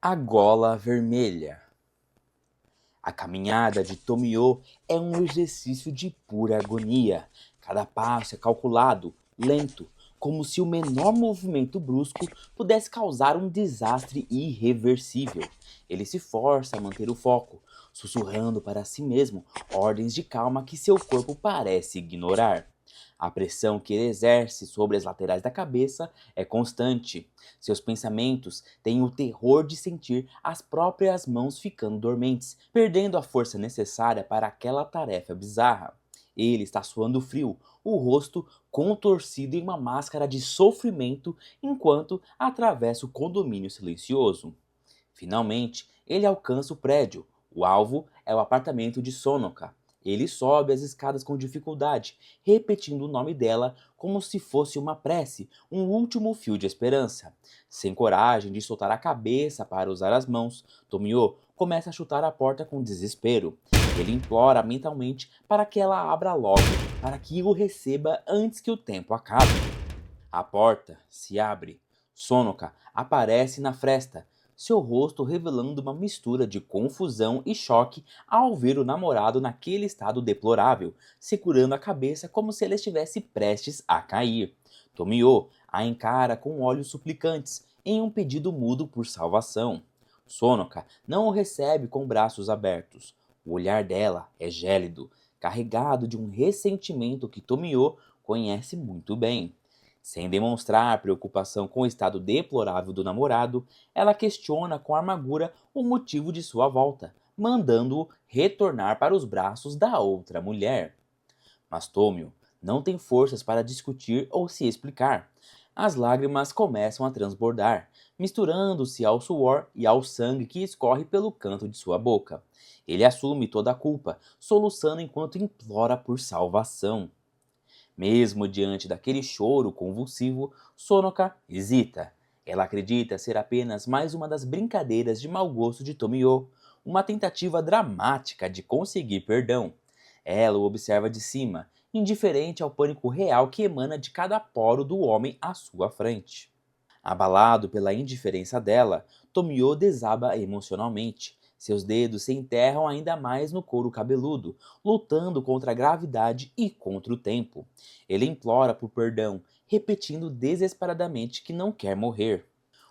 A gola vermelha. A caminhada de Tomio é um exercício de pura agonia. Cada passo é calculado, lento, como se o menor movimento brusco pudesse causar um desastre irreversível. Ele se força a manter o foco, sussurrando para si mesmo ordens de calma que seu corpo parece ignorar. A pressão que ele exerce sobre as laterais da cabeça é constante. Seus pensamentos têm o terror de sentir as próprias mãos ficando dormentes, perdendo a força necessária para aquela tarefa bizarra. Ele está suando frio, o rosto contorcido em uma máscara de sofrimento enquanto atravessa o condomínio silencioso. Finalmente, ele alcança o prédio. O alvo é o apartamento de Sonoka. Ele sobe as escadas com dificuldade, repetindo o nome dela como se fosse uma prece, um último fio de esperança. Sem coragem de soltar a cabeça para usar as mãos, Tomio começa a chutar a porta com desespero. Ele implora mentalmente para que ela abra logo, para que o receba antes que o tempo acabe. A porta se abre. Sonoka aparece na fresta, seu rosto revelando uma mistura de confusão e choque ao ver o namorado naquele estado deplorável, segurando a cabeça como se ele estivesse prestes a cair. Tomio a encara com olhos suplicantes, em um pedido mudo por salvação. Sonoka não o recebe com braços abertos. O olhar dela é gélido, carregado de um ressentimento que Tomio conhece muito bem. Sem demonstrar preocupação com o estado deplorável do namorado, ela questiona com amargura o motivo de sua volta, mandando-o retornar para os braços da outra mulher. Mas Tomio não tem forças para discutir ou se explicar. As lágrimas começam a transbordar, misturando-se ao suor e ao sangue que escorre pelo canto de sua boca. Ele assume toda a culpa, soluçando enquanto implora por salvação. Mesmo diante daquele choro convulsivo, Sonoka hesita. Ela acredita ser apenas mais uma das brincadeiras de mau gosto de Tomio, uma tentativa dramática de conseguir perdão. Ela o observa de cima, indiferente ao pânico real que emana de cada poro do homem à sua frente. Abalado pela indiferença dela, Tomio desaba emocionalmente. Seus dedos se enterram ainda mais no couro cabeludo, lutando contra a gravidade e contra o tempo. Ele implora por perdão, repetindo desesperadamente que não quer morrer.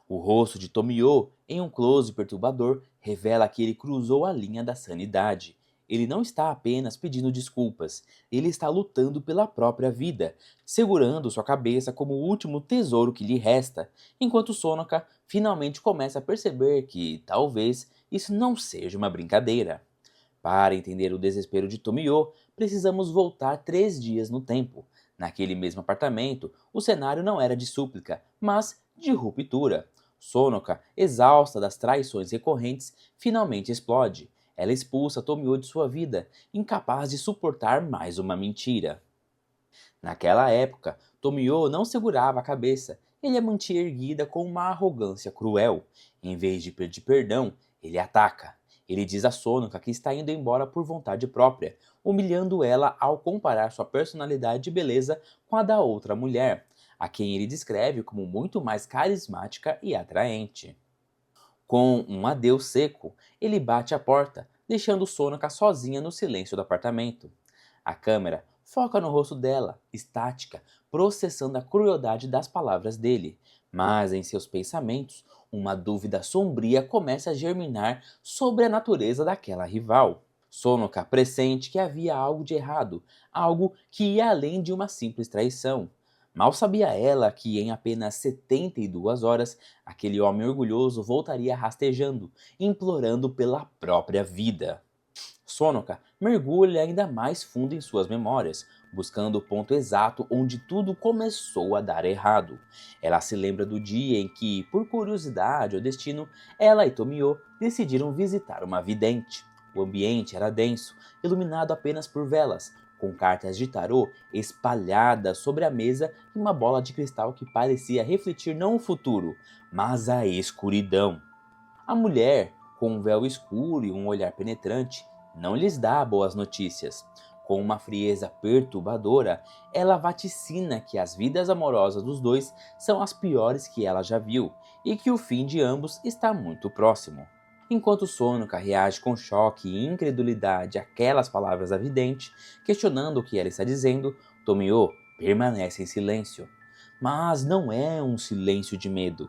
O rosto de Tomio, em um close perturbador, revela que ele cruzou a linha da sanidade. Ele não está apenas pedindo desculpas, ele está lutando pela própria vida, segurando sua cabeça como o último tesouro que lhe resta, enquanto Sonoka finalmente começa a perceber que, talvez, isso não seja uma brincadeira. Para entender o desespero de Tomio, precisamos voltar 3 dias no tempo. Naquele mesmo apartamento, o cenário não era de súplica, mas de ruptura. Sonoka, exausta das traições recorrentes, finalmente explode. Ela expulsa Tomio de sua vida, incapaz de suportar mais uma mentira. Naquela época, Tomio não segurava a cabeça, ele a mantinha erguida com uma arrogância cruel. Em vez de pedir perdão, ele ataca. Ele diz a Sonoka que está indo embora por vontade própria, humilhando ela ao comparar sua personalidade e beleza com a da outra mulher, a quem ele descreve como muito mais carismática e atraente. Com um adeus seco, ele bate a porta, deixando Sonoka sozinha no silêncio do apartamento. A câmera foca no rosto dela, estática, processando a crueldade das palavras dele. Mas em seus pensamentos, uma dúvida sombria começa a germinar sobre a natureza daquela rival. Sonoka pressente que havia algo de errado, algo que ia além de uma simples traição. Mal sabia ela que em apenas 72 horas, aquele homem orgulhoso voltaria rastejando, implorando pela própria vida. Sonoka mergulha ainda mais fundo em suas memórias, buscando o ponto exato onde tudo começou a dar errado. Ela se lembra do dia em que, por curiosidade ou destino, ela e Tomio decidiram visitar uma vidente. O ambiente era denso, iluminado apenas por velas, com cartas de tarô espalhadas sobre a mesa e uma bola de cristal que parecia refletir não o futuro, mas a escuridão. A mulher, com um véu escuro e um olhar penetrante, não lhes dá boas notícias. Com uma frieza perturbadora, ela vaticina que as vidas amorosas dos dois são as piores que ela já viu e que o fim de ambos está muito próximo. Enquanto Sonoka reage com choque e incredulidade àquelas palavras da vidente, questionando o que ela está dizendo, Tomio permanece em silêncio. Mas não é um silêncio de medo.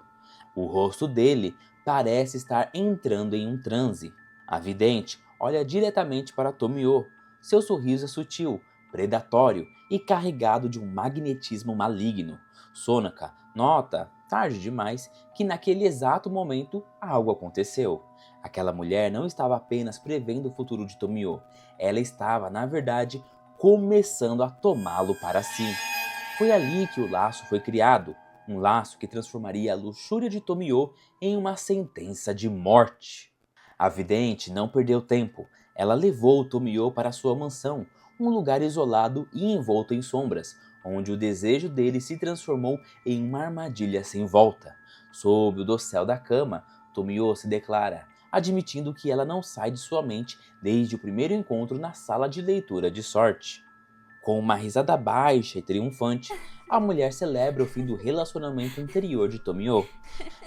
O rosto dele parece estar entrando em um transe. A vidente olha diretamente para Tomio. Seu sorriso é sutil, predatório e carregado de um magnetismo maligno. Sonoka nota, tarde demais, que naquele exato momento algo aconteceu. Aquela mulher não estava apenas prevendo o futuro de Tomio, ela estava, na verdade, começando a tomá-lo para si. Foi ali que o laço foi criado, um laço que transformaria a luxúria de Tomio em uma sentença de morte. A vidente não perdeu tempo. Ela levou Tomio para sua mansão, um lugar isolado e envolto em sombras, onde o desejo dele se transformou em uma armadilha sem volta. Sob o dossel da cama, Tomio se declara, admitindo que ela não sai de sua mente desde o primeiro encontro na sala de leitura de sorte. Com uma risada baixa e triunfante, a mulher celebra o fim do relacionamento anterior de Tomio.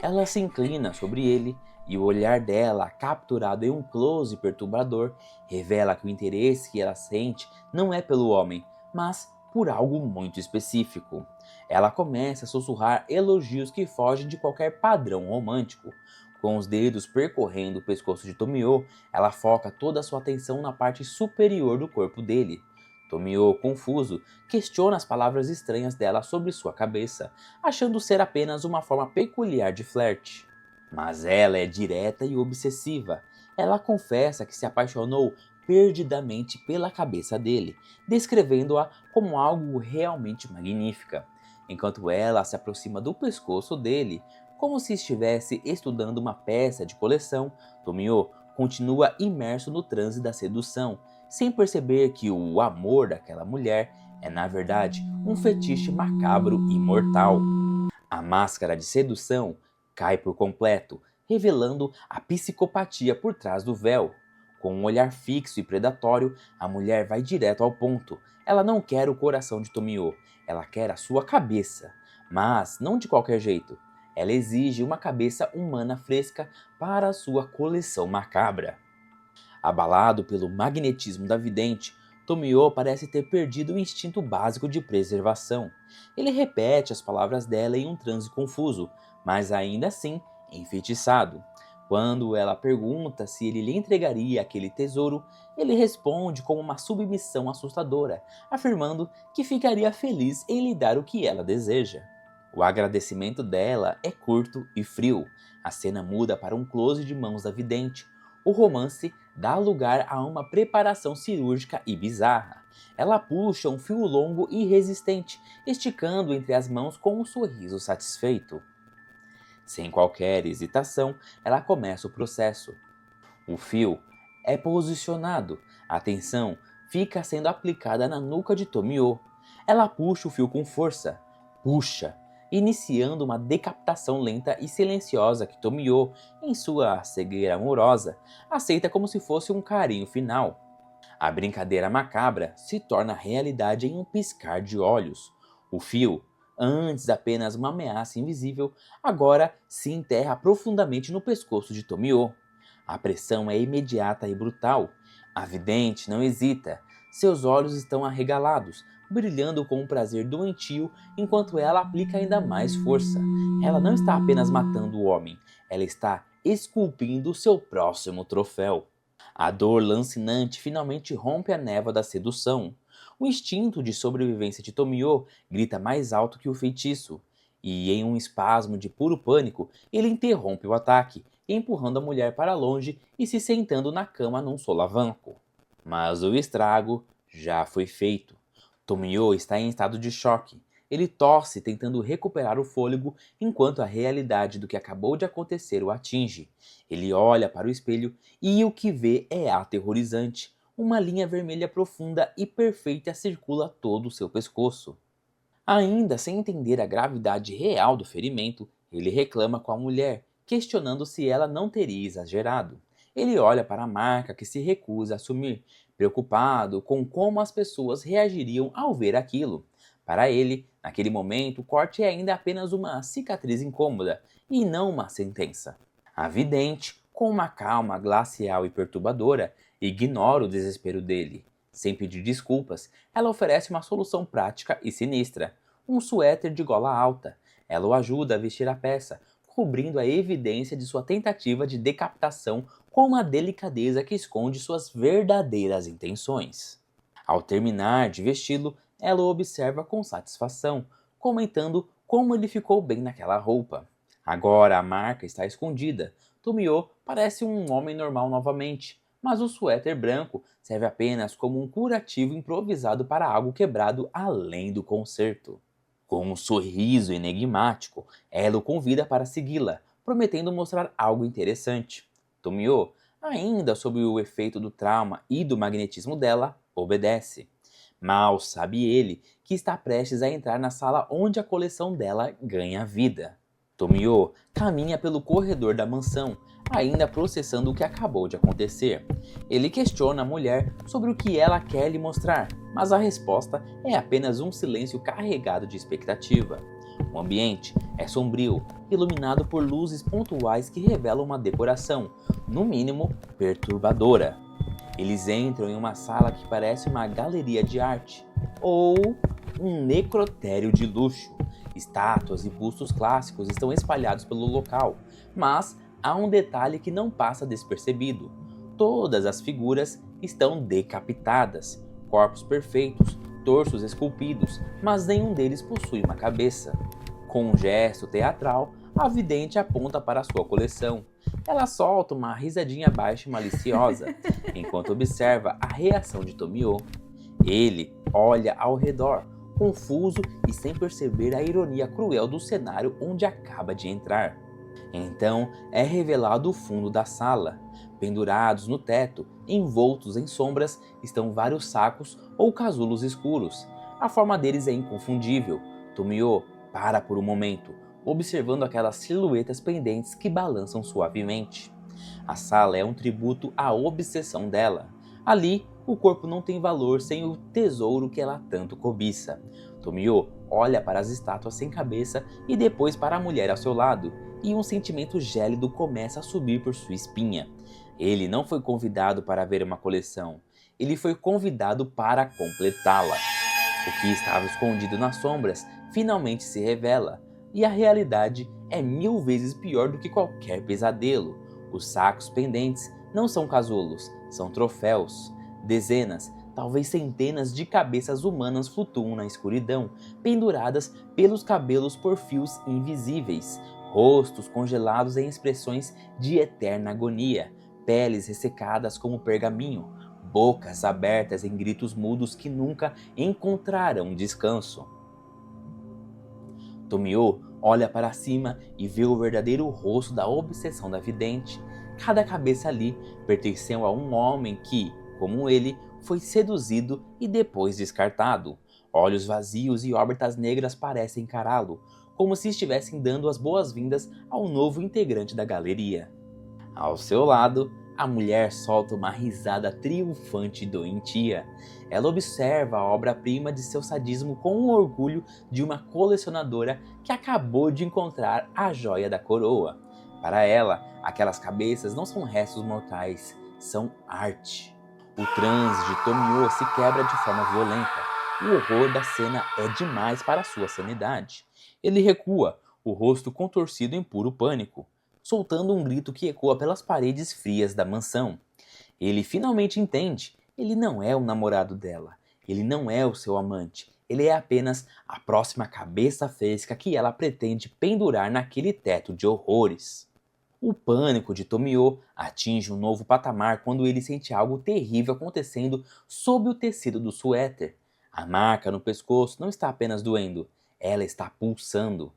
Ela se inclina sobre ele e o olhar dela, capturado em um close perturbador, revela que o interesse que ela sente não é pelo homem, mas por algo muito específico. Ela começa a sussurrar elogios que fogem de qualquer padrão romântico. Com os dedos percorrendo o pescoço de Tomio, ela foca toda a sua atenção na parte superior do corpo dele. Tomio, confuso, questiona as palavras estranhas dela sobre sua cabeça, achando ser apenas uma forma peculiar de flerte. Mas ela é direta e obsessiva. Ela confessa que se apaixonou perdidamente pela cabeça dele, descrevendo-a como algo realmente magnífica. Enquanto ela se aproxima do pescoço dele, como se estivesse estudando uma peça de coleção, Tomio continua imerso no transe da sedução, sem perceber que o amor daquela mulher é, na verdade, um fetiche macabro e mortal. A máscara de sedução cai por completo, revelando a psicopatia por trás do véu. Com um olhar fixo e predatório, a mulher vai direto ao ponto. Ela não quer o coração de Tomio, ela quer a sua cabeça. Mas não de qualquer jeito. Ela exige uma cabeça humana fresca para a sua coleção macabra. Abalado pelo magnetismo da vidente, Tomio parece ter perdido o instinto básico de preservação. Ele repete as palavras dela em um transe confuso, mas ainda assim enfeitiçado. Quando ela pergunta se ele lhe entregaria aquele tesouro, ele responde com uma submissão assustadora, afirmando que ficaria feliz em lhe dar o que ela deseja. O agradecimento dela é curto e frio. A cena muda para um close de mãos da vidente. O romance dá lugar a uma preparação cirúrgica e bizarra. Ela puxa um fio longo e resistente, esticando entre as mãos com um sorriso satisfeito. Sem qualquer hesitação, ela começa o processo. O fio é posicionado, a tensão fica sendo aplicada na nuca de Tomio. Ela puxa o fio com força, puxa, iniciando uma decapitação lenta e silenciosa que Tomio, em sua cegueira amorosa, aceita como se fosse um carinho final. A brincadeira macabra se torna realidade em um piscar de olhos. O fio, antes apenas uma ameaça invisível, agora se enterra profundamente no pescoço de Tomio. A pressão é imediata e brutal. A vidente não hesita. Seus olhos estão arregalados, brilhando com um prazer doentio enquanto ela aplica ainda mais força. Ela não está apenas matando o homem, ela está esculpindo seu próximo troféu. A dor lancinante finalmente rompe a névoa da sedução. O instinto de sobrevivência de Tomio grita mais alto que o feitiço, e em um espasmo de puro pânico, ele interrompe o ataque, empurrando a mulher para longe e se sentando na cama num solavanco. Mas o estrago já foi feito. Tomio está em estado de choque. Ele tosse tentando recuperar o fôlego enquanto a realidade do que acabou de acontecer o atinge. Ele olha para o espelho e o que vê é aterrorizante. Uma linha vermelha profunda e perfeita circula todo o seu pescoço. Ainda sem entender a gravidade real do ferimento, ele reclama com a mulher, questionando se ela não teria exagerado. Ele olha para a marca que se recusa a assumir, preocupado com como as pessoas reagiriam ao ver aquilo. Para ele, naquele momento, o corte é ainda apenas uma cicatriz incômoda e não uma sentença. A vidente, com uma calma glacial e perturbadora, ignora o desespero dele. Sem pedir desculpas, ela oferece uma solução prática e sinistra: um suéter de gola alta. Ela o ajuda a vestir a peça, cobrindo a evidência de sua tentativa de decapitação com uma delicadeza que esconde suas verdadeiras intenções. Ao terminar de vesti-lo, ela o observa com satisfação, comentando como ele ficou bem naquela roupa. Agora a marca está escondida. Tomio parece um homem normal novamente, mas o suéter branco serve apenas como um curativo improvisado para algo quebrado além do conserto. Com um sorriso enigmático, ela o convida para segui-la, prometendo mostrar algo interessante. Tomio, ainda sob o efeito do trauma e do magnetismo dela, obedece. Mal sabe ele que está prestes a entrar na sala onde a coleção dela ganha vida. Tomio caminha pelo corredor da mansão, ainda processando o que acabou de acontecer. Ele questiona a mulher sobre o que ela quer lhe mostrar, mas a resposta é apenas um silêncio carregado de expectativa. O ambiente é sombrio, iluminado por luzes pontuais que revelam uma decoração, no mínimo, perturbadora. Eles entram em uma sala que parece uma galeria de arte, ou um necrotério de luxo. Estátuas e bustos clássicos estão espalhados pelo local, mas há um detalhe que não passa despercebido. Todas as figuras estão decapitadas, corpos perfeitos, torsos esculpidos, mas nenhum deles possui uma cabeça. Com um gesto teatral, a vidente aponta para a sua coleção. Ela solta uma risadinha baixa e maliciosa, enquanto observa a reação de Tomio. Ele olha ao redor, confuso e sem perceber a ironia cruel do cenário onde acaba de entrar. Então é revelado o fundo da sala. Pendurados no teto, envoltos em sombras, estão vários sacos ou casulos escuros. A forma deles é inconfundível. Tomio para por um momento, observando aquelas silhuetas pendentes que balançam suavemente. A sala é um tributo à obsessão dela. Ali, o corpo não tem valor sem o tesouro que ela tanto cobiça. Tomio olha para as estátuas sem cabeça e depois para a mulher ao seu lado, e um sentimento gélido começa a subir por sua espinha. Ele não foi convidado para ver uma coleção, ele foi convidado para completá-la. O que estava escondido nas sombras finalmente se revela, e a realidade é 1000 vezes pior do que qualquer pesadelo. Os sacos pendentes não são casulos, são troféus. Dezenas, talvez centenas de cabeças humanas flutuam na escuridão, penduradas pelos cabelos por fios invisíveis, rostos congelados em expressões de eterna agonia, peles ressecadas como pergaminho, bocas abertas em gritos mudos que nunca encontrarão descanso. Tomio olha para cima e vê o verdadeiro rosto da obsessão da vidente. Cada cabeça ali pertenceu a um homem que, como ele, foi seduzido e depois descartado. Olhos vazios e órbitas negras parecem encará-lo, como se estivessem dando as boas-vindas ao novo integrante da galeria. Ao seu lado, a mulher solta uma risada triunfante e doentia. Ela observa a obra-prima de seu sadismo com o orgulho de uma colecionadora que acabou de encontrar a joia da coroa. Para ela, aquelas cabeças não são restos mortais, são arte. O transe de Tomio se quebra de forma violenta. O horror da cena é demais para sua sanidade. Ele recua, o rosto contorcido em puro pânico, soltando um grito que ecoa pelas paredes frias da mansão. Ele finalmente entende, ele não é o namorado dela, ele não é o seu amante, ele é apenas a próxima cabeça fresca que ela pretende pendurar naquele teto de horrores. O pânico de Tomio atinge um novo patamar quando ele sente algo terrível acontecendo sob o tecido do suéter. A marca no pescoço não está apenas doendo, ela está pulsando.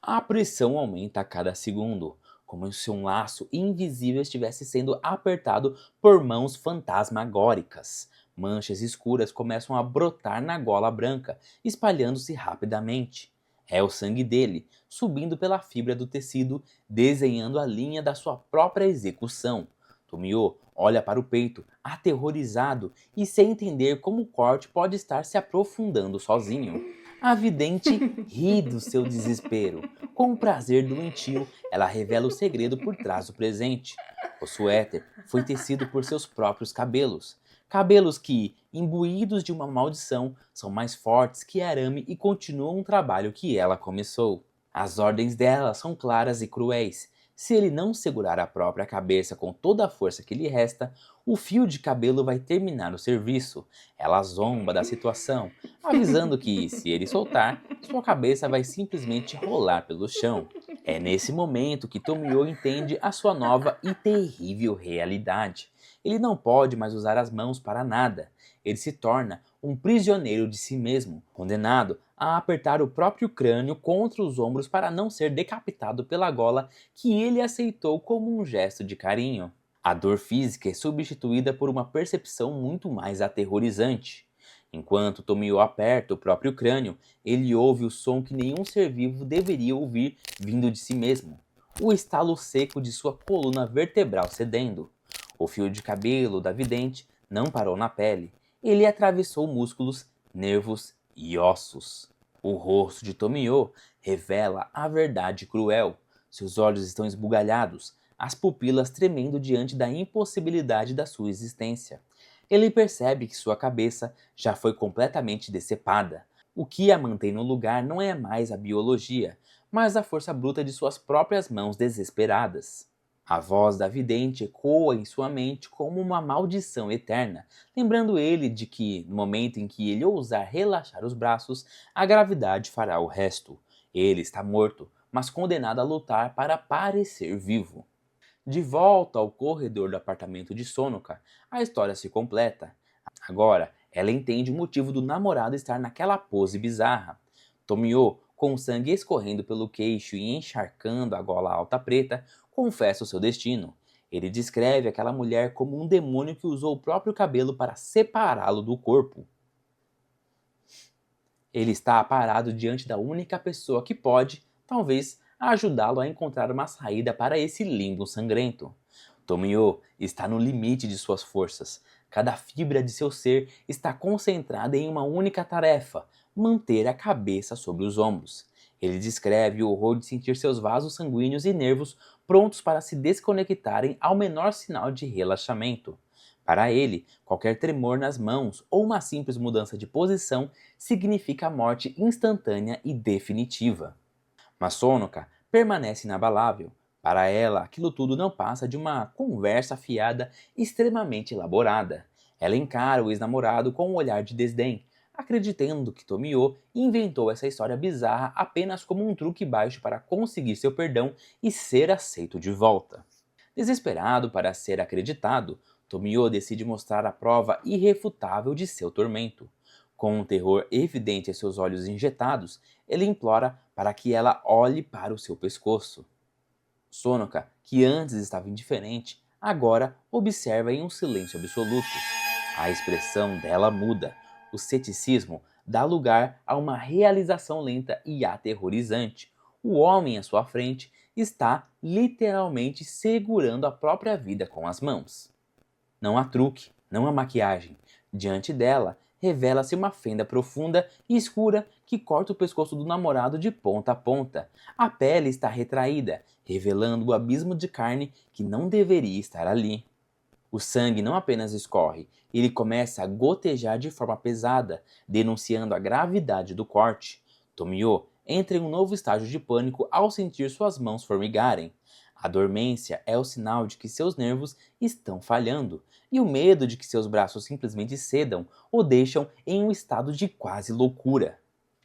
A pressão aumenta a cada segundo, como se um laço invisível estivesse sendo apertado por mãos fantasmagóricas. Manchas escuras começam a brotar na gola branca, espalhando-se rapidamente. É o sangue dele, subindo pela fibra do tecido, desenhando a linha da sua própria execução. Tomio olha para o peito, aterrorizado e sem entender como o corte pode estar se aprofundando sozinho. A vidente ri do seu desespero. Com um prazer doentio, ela revela o segredo por trás do presente. O suéter foi tecido por seus próprios cabelos. Cabelos que, imbuídos de uma maldição, são mais fortes que arame e continuam um trabalho que ela começou. As ordens dela são claras e cruéis. Se ele não segurar a própria cabeça com toda a força que lhe resta, o fio de cabelo vai terminar o serviço. Ela zomba da situação, avisando que, se ele soltar, sua cabeça vai simplesmente rolar pelo chão. É nesse momento que Tomio entende a sua nova e terrível realidade. Ele não pode mais usar as mãos para nada. Ele se torna um prisioneiro de si mesmo, condenado a apertar o próprio crânio contra os ombros para não ser decapitado pela gola que ele aceitou como um gesto de carinho. A dor física é substituída por uma percepção muito mais aterrorizante. Enquanto Tomio aperta o próprio crânio, ele ouve o som que nenhum ser vivo deveria ouvir vindo de si mesmo. O estalo seco de sua coluna vertebral cedendo. O fio de cabelo da vidente não parou na pele. Ele atravessou músculos, nervos e ossos. O rosto de Tomio revela a verdade cruel. Seus olhos estão esbugalhados, as pupilas tremendo diante da impossibilidade da sua existência. Ele percebe que sua cabeça já foi completamente decepada. O que a mantém no lugar não é mais a biologia, mas a força bruta de suas próprias mãos desesperadas. A voz da vidente ecoa em sua mente como uma maldição eterna, lembrando ele de que, no momento em que ele ousar relaxar os braços, a gravidade fará o resto. Ele está morto, mas condenado a lutar para parecer vivo. De volta ao corredor do apartamento de Sonoka, a história se completa. Agora, ela entende o motivo do namorado estar naquela pose bizarra. Tomio, com sangue escorrendo pelo queixo e encharcando a gola alta preta, confessa o seu destino. Ele descreve aquela mulher como um demônio que usou o próprio cabelo para separá-lo do corpo. Ele está parado diante da única pessoa que pode, talvez, ajudá-lo a encontrar uma saída para esse limbo sangrento. Tomio está no limite de suas forças. Cada fibra de seu ser está concentrada em uma única tarefa: manter a cabeça sobre os ombros. Ele descreve o horror de sentir seus vasos sanguíneos e nervos prontos para se desconectarem ao menor sinal de relaxamento. Para ele, qualquer tremor nas mãos ou uma simples mudança de posição significa a morte instantânea e definitiva. Mas Sonoka permanece inabalável. Para ela, aquilo tudo não passa de uma conversa fiada extremamente elaborada. Ela encara o ex-namorado com um olhar de desdém, acreditando que Tomio inventou essa história bizarra apenas como um truque baixo para conseguir seu perdão e ser aceito de volta. Desesperado para ser acreditado, Tomio decide mostrar a prova irrefutável de seu tormento. Com um terror evidente em seus olhos injetados, ele implora para que ela olhe para o seu pescoço. Sonoka, que antes estava indiferente, agora observa em um silêncio absoluto. A expressão dela muda. O ceticismo dá lugar a uma realização lenta e aterrorizante. O homem à sua frente está literalmente segurando a própria vida com as mãos. Não há truque, não há maquiagem. Diante dela, revela-se uma fenda profunda e escura que corta o pescoço do namorado de ponta a ponta. A pele está retraída, revelando o abismo de carne que não deveria estar ali. O sangue não apenas escorre, ele começa a gotejar de forma pesada, denunciando a gravidade do corte. Tomio entra em um novo estágio de pânico ao sentir suas mãos formigarem. A dormência é o sinal de que seus nervos estão falhando, e o medo de que seus braços simplesmente cedam o deixam em um estado de quase loucura.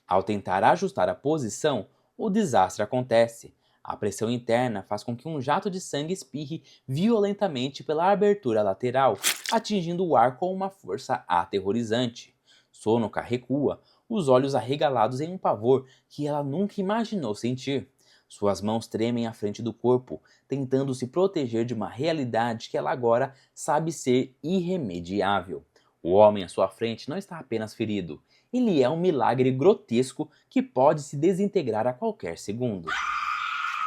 Ao tentar ajustar a posição, o desastre acontece. A pressão interna faz com que um jato de sangue espirre violentamente pela abertura lateral, atingindo o ar com uma força aterrorizante. Sonoka recua, os olhos arregalados em um pavor que ela nunca imaginou sentir. Suas mãos tremem à frente do corpo, tentando se proteger de uma realidade que ela agora sabe ser irremediável. O homem à sua frente não está apenas ferido, ele é um milagre grotesco que pode se desintegrar a qualquer segundo.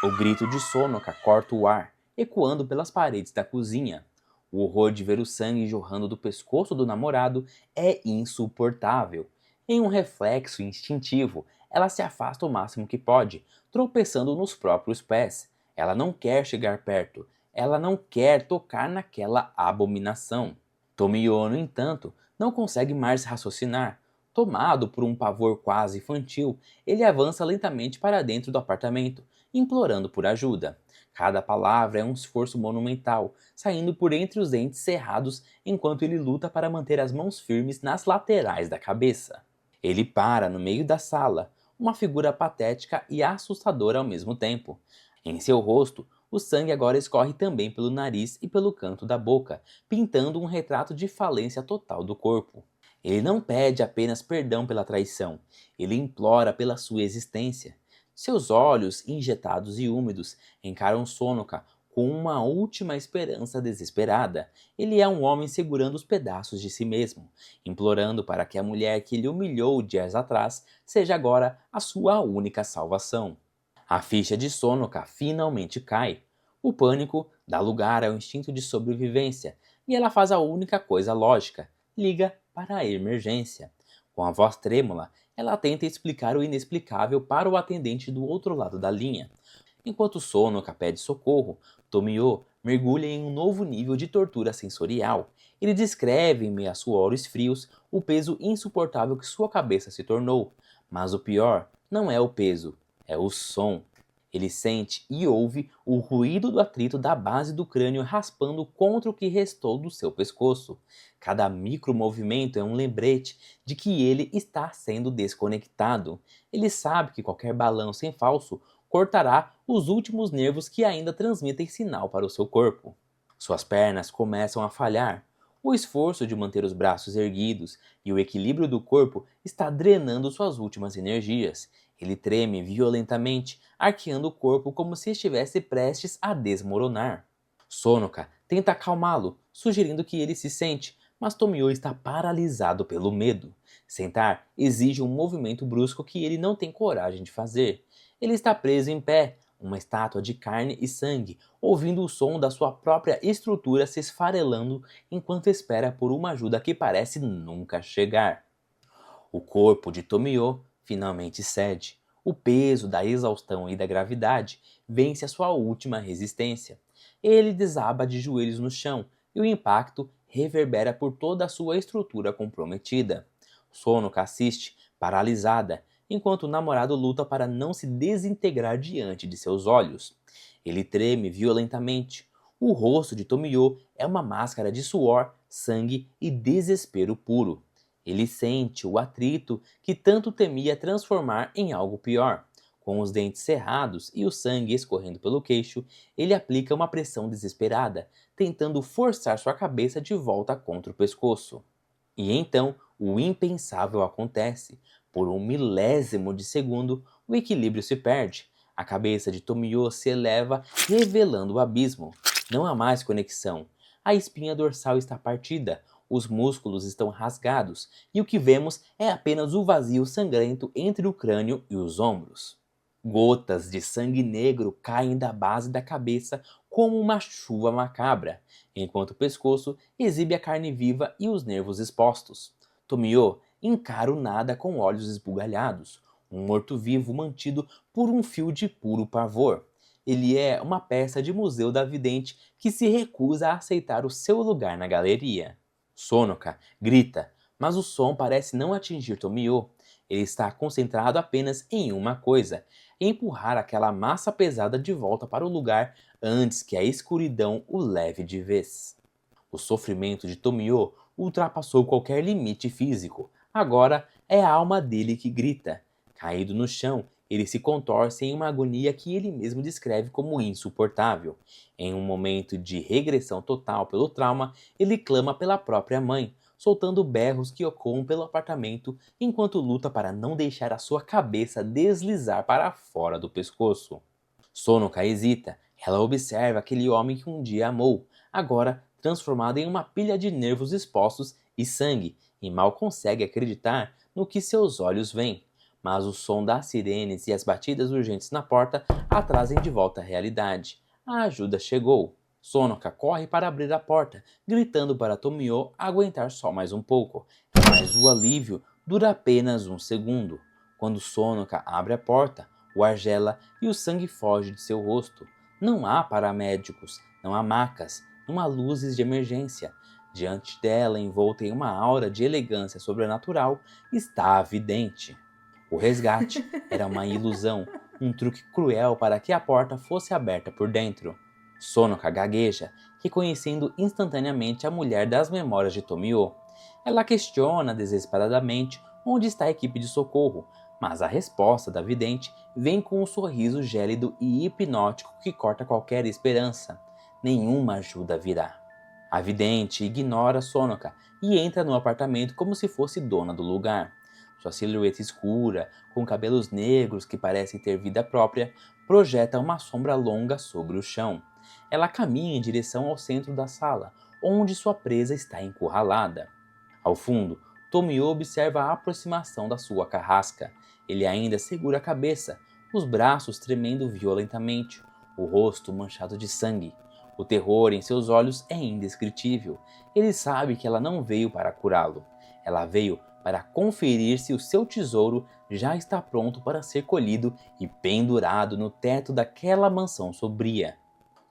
O grito de Sonoka corta o ar, ecoando pelas paredes da cozinha. O horror de ver o sangue jorrando do pescoço do namorado é insuportável. Em um reflexo instintivo, ela se afasta o máximo que pode, tropeçando nos próprios pés. Ela não quer chegar perto, ela não quer tocar naquela abominação. Tomio, no entanto, não consegue mais raciocinar. Tomado por um pavor quase infantil, ele avança lentamente para dentro do apartamento, implorando por ajuda. Cada palavra é um esforço monumental, saindo por entre os dentes cerrados enquanto ele luta para manter as mãos firmes nas laterais da cabeça. Ele para no meio da sala, uma figura patética e assustadora ao mesmo tempo. Em seu rosto, o sangue agora escorre também pelo nariz e pelo canto da boca, pintando um retrato de falência total do corpo. Ele não pede apenas perdão pela traição, ele implora pela sua existência. Seus olhos, injetados e úmidos, encaram Sonoka com uma última esperança desesperada. Ele é um homem segurando os pedaços de si mesmo, implorando para que a mulher que lhe humilhou dias atrás seja agora a sua única salvação. A ficha de Sonoka finalmente cai. O pânico dá lugar ao instinto de sobrevivência e ela faz a única coisa lógica: liga para a emergência. Com a voz trêmula, ela tenta explicar o inexplicável para o atendente do outro lado da linha. Enquanto Sonoka pede socorro, Tomio mergulha em um novo nível de tortura sensorial. Ele descreve, em meio a suores frios, o peso insuportável que sua cabeça se tornou. Mas o pior não é o peso, é o som. Ele sente e ouve o ruído do atrito da base do crânio raspando contra o que restou do seu pescoço. Cada micromovimento é um lembrete de que ele está sendo desconectado. Ele sabe que qualquer balanço em falso cortará os últimos nervos que ainda transmitem sinal para o seu corpo. Suas pernas começam a falhar. O esforço de manter os braços erguidos e o equilíbrio do corpo está drenando suas últimas energias. Ele treme violentamente, arqueando o corpo como se estivesse prestes a desmoronar. Sonoka tenta acalmá-lo, sugerindo que ele se sente, mas Tomio está paralisado pelo medo. Sentar exige um movimento brusco que ele não tem coragem de fazer. Ele está preso em pé, uma estátua de carne e sangue, ouvindo o som da sua própria estrutura se esfarelando enquanto espera por uma ajuda que parece nunca chegar. O corpo de Tomio finalmente cede. O peso da exaustão e da gravidade vence a sua última resistência. Ele desaba de joelhos no chão e o impacto reverbera por toda a sua estrutura comprometida. Sonoka assiste, paralisada, enquanto o namorado luta para não se desintegrar diante de seus olhos. Ele treme violentamente. O rosto de Tomio é uma máscara de suor, sangue e desespero puro. Ele sente o atrito que tanto temia transformar em algo pior. Com os dentes cerrados e o sangue escorrendo pelo queixo, ele aplica uma pressão desesperada, tentando forçar sua cabeça de volta contra o pescoço. E então, o impensável acontece. Por um milésimo de segundo, o equilíbrio se perde. A cabeça de Tomio se eleva, revelando o abismo. Não há mais conexão. A espinha dorsal está partida, os músculos estão rasgados, e o que vemos é apenas o vazio sangrento entre o crânio e os ombros. Gotas de sangue negro caem da base da cabeça como uma chuva macabra, enquanto o pescoço exibe a carne viva e os nervos expostos. Tomio encara o nada com olhos esbugalhados, um morto-vivo mantido por um fio de puro pavor. Ele é uma peça de museu da vidente que se recusa a aceitar o seu lugar na galeria. Sonoka grita, mas o som parece não atingir Tomio. Ele está concentrado apenas em uma coisa: empurrar aquela massa pesada de volta para o lugar antes que a escuridão o leve de vez. O sofrimento de Tomio ultrapassou qualquer limite físico. Agora é a alma dele que grita. Caído no chão, ele se contorce em uma agonia que ele mesmo descreve como insuportável. Em um momento de regressão total pelo trauma, ele clama pela própria mãe, soltando berros que ecoam pelo apartamento enquanto luta para não deixar a sua cabeça deslizar para fora do pescoço. Sonoka hesita. Ela observa aquele homem que um dia amou, agora transformado em uma pilha de nervos expostos e sangue, e mal consegue acreditar no que seus olhos veem. Mas o som das sirenes e as batidas urgentes na porta a trazem de volta à realidade. A ajuda chegou. Sonoka corre para abrir a porta, gritando para Tomio aguentar só mais um pouco, mas o alívio dura apenas um segundo. Quando Sonoka abre a porta, o ar gela e o sangue foge de seu rosto. Não há paramédicos, não há macas, não há luzes de emergência. Diante dela, envolta em uma aura de elegância sobrenatural, está a vidente. O resgate era uma ilusão, um truque cruel para que a porta fosse aberta por dentro. Sonoka gagueja, reconhecendo instantaneamente a mulher das memórias de Tomio. Ela questiona desesperadamente onde está a equipe de socorro, mas a resposta da vidente vem com um sorriso gélido e hipnótico que corta qualquer esperança. Nenhuma ajuda virá. A vidente ignora Sonoka e entra no apartamento como se fosse dona do lugar. Sua silhueta escura, com cabelos negros que parecem ter vida própria, projeta uma sombra longa sobre o chão. Ela caminha em direção ao centro da sala, onde sua presa está encurralada. Ao fundo, Tomio observa a aproximação da sua carrasca. Ele ainda segura a cabeça, os braços tremendo violentamente, o rosto manchado de sangue. O terror em seus olhos é indescritível. Ele sabe que ela não veio para curá-lo. Ela veio para conferir se o seu tesouro já está pronto para ser colhido e pendurado no teto daquela mansão sombria.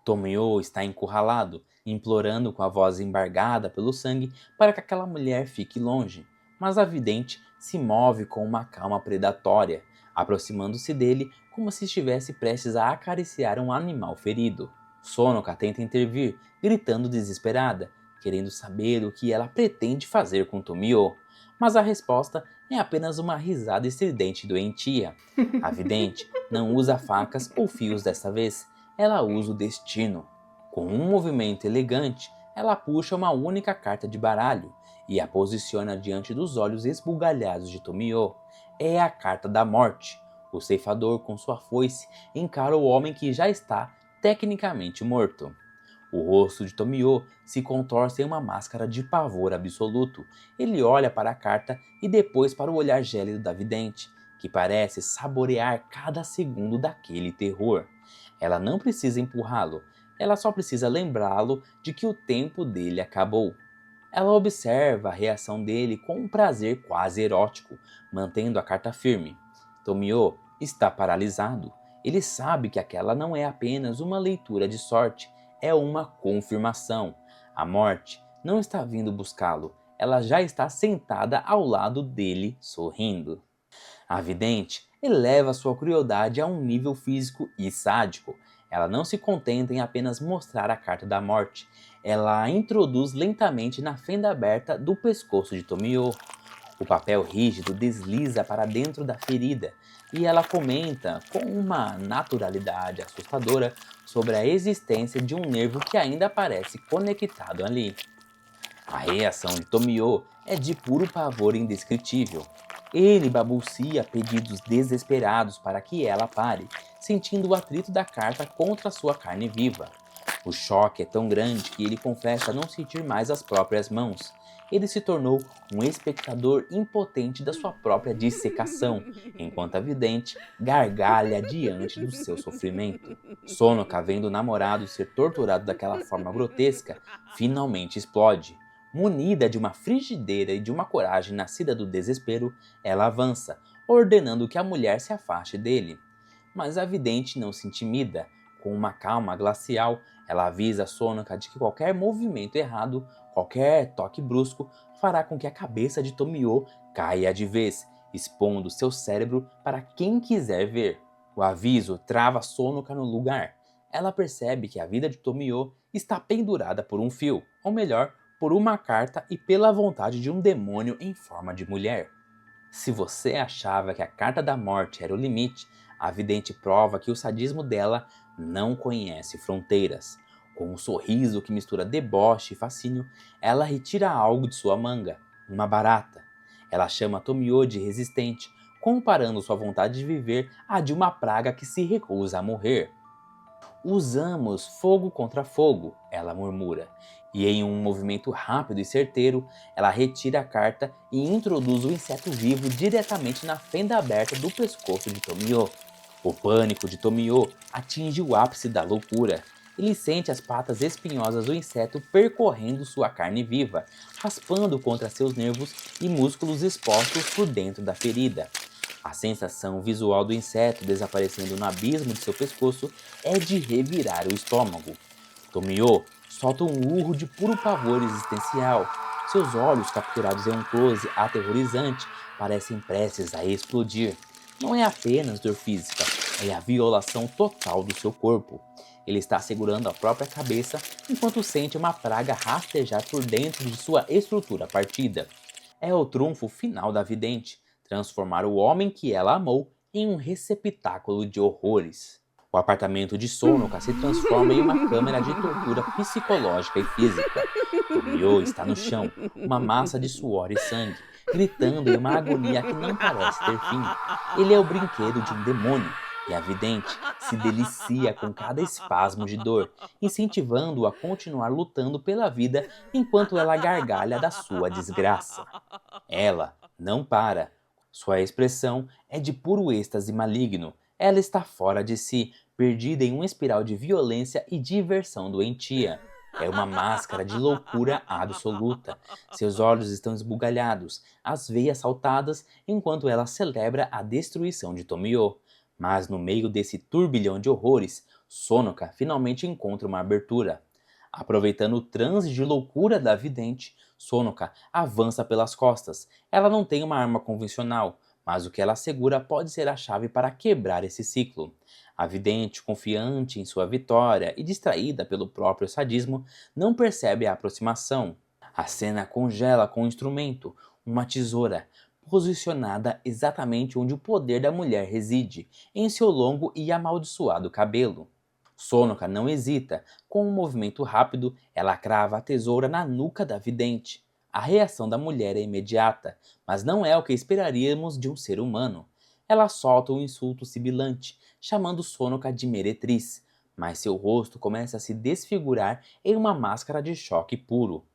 Tomio está encurralado, implorando com a voz embargada pelo sangue para que aquela mulher fique longe, mas a vidente se move com uma calma predatória, aproximando-se dele como se estivesse prestes a acariciar um animal ferido. Sonoka tenta intervir, gritando desesperada, querendo saber o que ela pretende fazer com Tomio, mas a resposta é apenas uma risada estridente doentia. A vidente não usa facas ou fios desta vez, ela usa o destino. Com um movimento elegante, ela puxa uma única carta de baralho e a posiciona diante dos olhos esbugalhados de Tomio. É a carta da morte. O ceifador, com sua foice, encara o homem que já está tecnicamente morto. O rosto de Tomio se contorce em uma máscara de pavor absoluto. Ele olha para a carta e depois para o olhar gélido da vidente, que parece saborear cada segundo daquele terror. Ela não precisa empurrá-lo, ela só precisa lembrá-lo de que o tempo dele acabou. Ela observa a reação dele com um prazer quase erótico, mantendo a carta firme. Tomio está paralisado. Ele sabe que aquela não é apenas uma leitura de sorte, é uma confirmação. A morte não está vindo buscá-lo, ela já está sentada ao lado dele, sorrindo. A vidente eleva sua crueldade a um nível físico e sádico. Ela não se contenta em apenas mostrar a carta da morte, ela a introduz lentamente na fenda aberta do pescoço de Tomio. O papel rígido desliza para dentro da ferida e ela comenta com uma naturalidade assustadora sobre a existência de um nervo que ainda parece conectado ali. A reação de Tomio é de puro pavor indescritível. Ele balbucia pedidos desesperados para que ela pare, sentindo o atrito da carta contra sua carne viva. O choque é tão grande que ele confessa não sentir mais as próprias mãos. Ele se tornou um espectador impotente da sua própria dissecação, enquanto a vidente gargalha diante do seu sofrimento. Sonoka, vendo o namorado ser torturado daquela forma grotesca, finalmente explode. Munida de uma frigideira e de uma coragem nascida do desespero, ela avança, ordenando que a mulher se afaste dele. Mas a vidente não se intimida. Com uma calma glacial, ela avisa Sonoka de que qualquer movimento errado, qualquer toque brusco, fará com que a cabeça de Tomio caia de vez, expondo seu cérebro para quem quiser ver. O aviso trava Sonoka no lugar. Ela percebe que a vida de Tomio está pendurada por um fio, ou melhor, por uma carta e pela vontade de um demônio em forma de mulher. Se você achava que a carta da morte era o limite, a vidente prova que o sadismo dela não conhece fronteiras. Com um sorriso que mistura deboche e fascínio, ela retira algo de sua manga, uma barata. Ela chama Tomio de resistente, comparando sua vontade de viver à de uma praga que se recusa a morrer. Usamos fogo contra fogo, ela murmura, e em um movimento rápido e certeiro, ela retira a carta e introduz o inseto vivo diretamente na fenda aberta do pescoço de Tomio. O pânico de Tomio atinge o ápice da loucura. ele sente as patas espinhosas do inseto percorrendo sua carne viva, raspando contra seus nervos e músculos expostos por dentro da ferida. A sensação visual do inseto desaparecendo no abismo de seu pescoço é de revirar o estômago. Tomio solta um urro de puro pavor existencial. Seus olhos, capturados em um close aterrorizante, parecem prestes a explodir. Não é apenas dor física, é a violação total do seu corpo. Ele está segurando a própria cabeça enquanto sente uma praga rastejar por dentro de sua estrutura partida. É o trunfo final da vidente, transformar o homem que ela amou em um receptáculo de horrores. O apartamento de Sonoka se transforma em uma câmara de tortura psicológica e física. Tomio está no chão, uma massa de suor e sangue, gritando em uma agonia que não parece ter fim. Ele é o brinquedo de um demônio, e a vidente se delicia com cada espasmo de dor, incentivando-o a continuar lutando pela vida enquanto ela gargalha da sua desgraça. Ela não para. Sua expressão é de puro êxtase maligno. Ela está fora de si, perdida em uma espiral de violência e diversão doentia. É uma máscara de loucura absoluta. Seus olhos estão esbugalhados, as veias saltadas, enquanto ela celebra a destruição de Tomio. Mas no meio desse turbilhão de horrores, Sonoka finalmente encontra uma abertura. Aproveitando o transe de loucura da vidente, Sonoka avança pelas costas. Ela não tem uma arma convencional, mas o que ela segura pode ser a chave para quebrar esse ciclo. A vidente, confiante em sua vitória e distraída pelo próprio sadismo, não percebe a aproximação. A cena congela com o instrumento, uma tesoura, posicionada exatamente onde o poder da mulher reside, em seu longo e amaldiçoado cabelo. Sonoka não hesita. Com um movimento rápido, ela crava a tesoura na nuca da vidente. A reação da mulher é imediata, mas não é o que esperaríamos de um ser humano. Ela solta um insulto sibilante, chamando Sonoka de meretriz, mas seu rosto começa a se desfigurar em uma máscara de choque puro.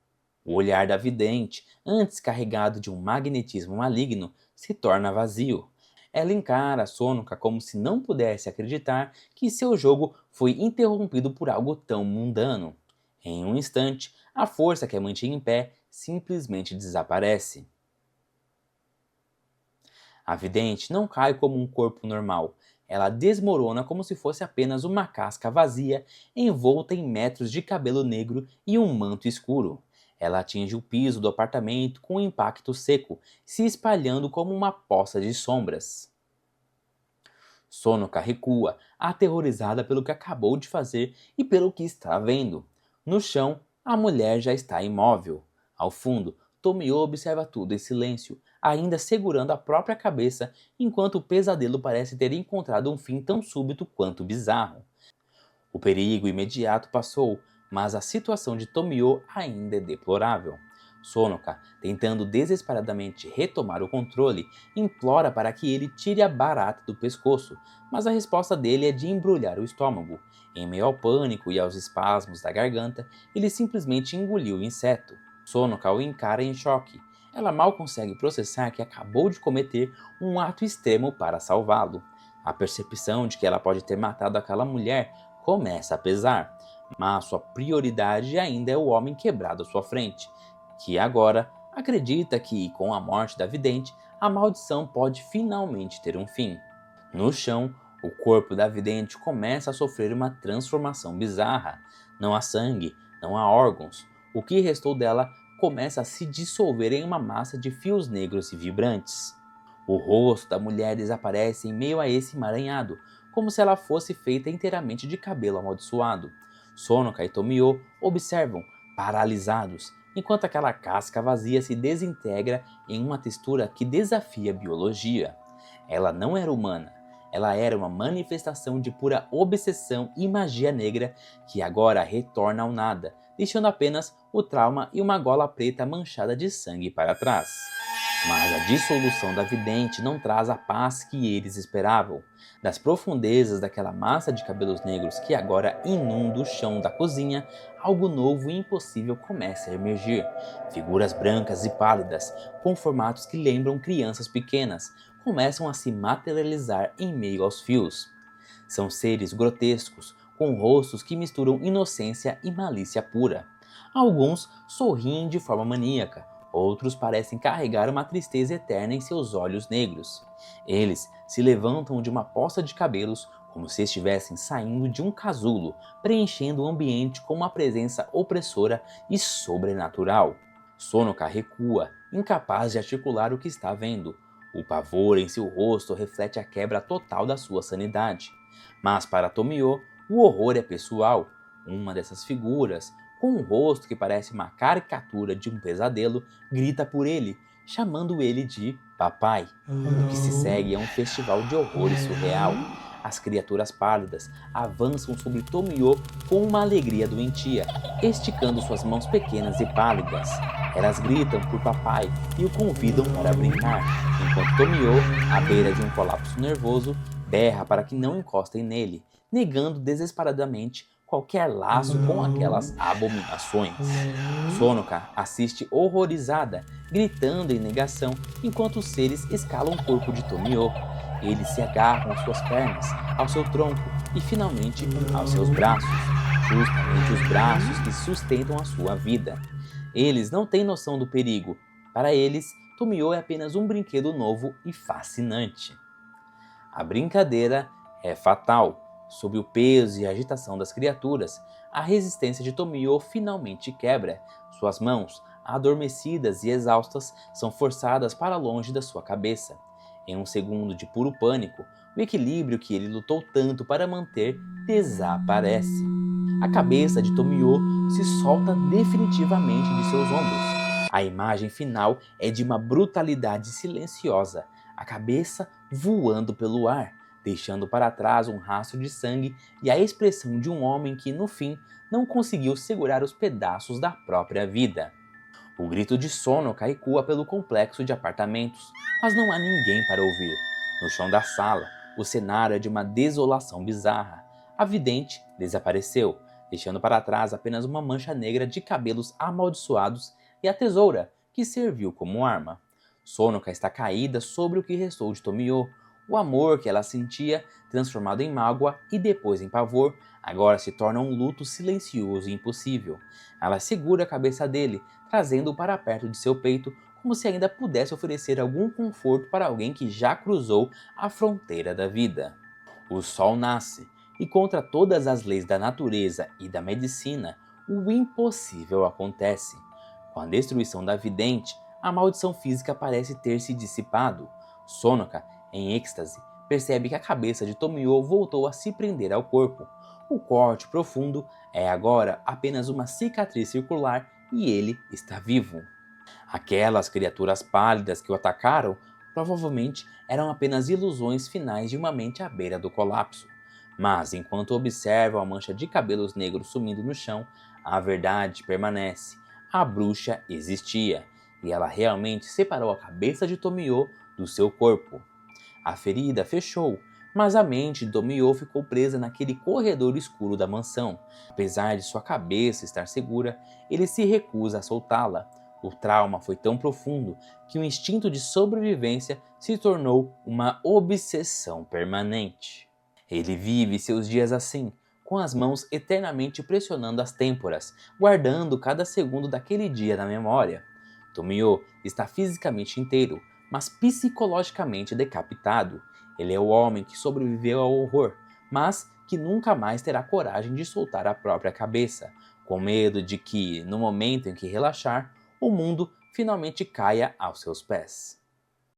O olhar da vidente, antes carregado de um magnetismo maligno, se torna vazio. Ela encara Sonoka como se não pudesse acreditar que seu jogo foi interrompido por algo tão mundano. Em um instante, a força que a mantinha em pé simplesmente desaparece. A vidente não cai como um corpo normal. Ela desmorona como se fosse apenas uma casca vazia, envolta em metros de cabelo negro e um manto escuro. Ela atinge o piso do apartamento com um impacto seco, se espalhando como uma poça de sombras. Sonoka recua, aterrorizada pelo que acabou de fazer e pelo que está vendo. No chão, a mulher já está imóvel. Ao fundo, Tomio observa tudo em silêncio, ainda segurando a própria cabeça, enquanto o pesadelo parece ter encontrado um fim tão súbito quanto bizarro. O perigo imediato passou, mas a situação de Tomio ainda é deplorável. Sonoka, tentando desesperadamente retomar o controle, implora para que ele tire a barata do pescoço, mas a resposta dele é de embrulhar o estômago. Em meio ao pânico e aos espasmos da garganta, ele simplesmente engoliu o inseto. Sonoka o encara em choque. Ela mal consegue processar que acabou de cometer um ato extremo para salvá-lo. A percepção de que ela pode ter matado aquela mulher começa a pesar, mas sua prioridade ainda é o homem quebrado à sua frente, que agora acredita que, com a morte da vidente, a maldição pode finalmente ter um fim. No chão, o corpo da vidente começa a sofrer uma transformação bizarra. Não há sangue, não há órgãos. O que restou dela começa a se dissolver em uma massa de fios negros e vibrantes. O rosto da mulher desaparece em meio a esse emaranhado, como se ela fosse feita inteiramente de cabelo amaldiçoado. Sonoka e Tomio observam, paralisados, enquanto aquela casca vazia se desintegra em uma textura que desafia a biologia. Ela não era humana. Ela era uma manifestação de pura obsessão e magia negra que agora retorna ao nada, deixando apenas o trauma e uma gola preta manchada de sangue para trás. Mas a dissolução da vidente não traz a paz que eles esperavam. Das profundezas daquela massa de cabelos negros que agora inunda o chão da cozinha, algo novo e impossível começa a emergir. Figuras brancas e pálidas, com formatos que lembram crianças pequenas, começam a se materializar em meio aos fios. São seres grotescos, com rostos que misturam inocência e malícia pura. Alguns sorriem de forma maníaca, outros parecem carregar uma tristeza eterna em seus olhos negros. Eles se levantam de uma poça de cabelos como se estivessem saindo de um casulo, preenchendo o ambiente com uma presença opressora e sobrenatural. Sonoka recua, incapaz de articular o que está vendo. O pavor em seu rosto reflete a quebra total da sua sanidade. Mas para Tomio, o horror é pessoal. Uma dessas figuras, com um rosto que parece uma caricatura de um pesadelo, grita por ele, chamando ele de papai. O que se segue é um festival de horrores surreal. As criaturas pálidas avançam sobre Tomio com uma alegria doentia, esticando suas mãos pequenas e pálidas. Elas gritam por papai e o convidam para brincar, enquanto Tomio, à beira de um colapso nervoso, berra para que não encostem nele, negando desesperadamente qualquer laço com aquelas abominações. Sonoka assiste horrorizada, gritando em negação, enquanto os seres escalam o corpo de Tomio. Eles se agarram às suas pernas, ao seu tronco e finalmente aos seus braços, justamente os braços que sustentam a sua vida. Eles não têm noção do perigo. Para eles, Tomio é apenas um brinquedo novo e fascinante. A brincadeira é fatal. Sob o peso e a agitação das criaturas, a resistência de Tomio finalmente quebra. Suas mãos, adormecidas e exaustas, são forçadas para longe da sua cabeça. Em um segundo de puro pânico, o equilíbrio que ele lutou tanto para manter desaparece. A cabeça de Tomio se solta definitivamente de seus ombros. A imagem final é de uma brutalidade silenciosa, a cabeça voando pelo ar, deixando para trás um rastro de sangue e a expressão de um homem que, no fim, não conseguiu segurar os pedaços da própria vida. O grito de Sonoka ecoa pelo complexo de apartamentos, mas não há ninguém para ouvir. No chão da sala, o cenário é de uma desolação bizarra. A vidente desapareceu, deixando para trás apenas uma mancha negra de cabelos amaldiçoados e a tesoura, que serviu como arma. Sonoka está caída sobre o que restou de Tomio. O amor que ela sentia, transformado em mágoa e depois em pavor, agora se torna um luto silencioso e impossível. Ela segura a cabeça dele, trazendo-o para perto de seu peito, como se ainda pudesse oferecer algum conforto para alguém que já cruzou a fronteira da vida. O sol nasce, e contra todas as leis da natureza e da medicina, o impossível acontece. Com a destruição da vidente, a maldição física parece ter se dissipado. Sonoka, em êxtase, percebe que a cabeça de Tomio voltou a se prender ao corpo. O corte profundo é agora apenas uma cicatriz circular e ele está vivo. Aquelas criaturas pálidas que o atacaram provavelmente eram apenas ilusões finais de uma mente à beira do colapso. Mas enquanto observam a mancha de cabelos negros sumindo no chão, a verdade permanece. A bruxa existia, e ela realmente separou a cabeça de Tomio do seu corpo. A ferida fechou, mas a mente de Tomio ficou presa naquele corredor escuro da mansão. Apesar de sua cabeça estar segura, ele se recusa a soltá-la. O trauma foi tão profundo que o instinto de sobrevivência se tornou uma obsessão permanente. Ele vive seus dias assim, com as mãos eternamente pressionando as têmporas, guardando cada segundo daquele dia na memória. Tomio está fisicamente inteiro, mas psicologicamente decapitado. Ele é o homem que sobreviveu ao horror, mas que nunca mais terá coragem de soltar a própria cabeça, com medo de que, no momento em que relaxar, o mundo finalmente caia aos seus pés.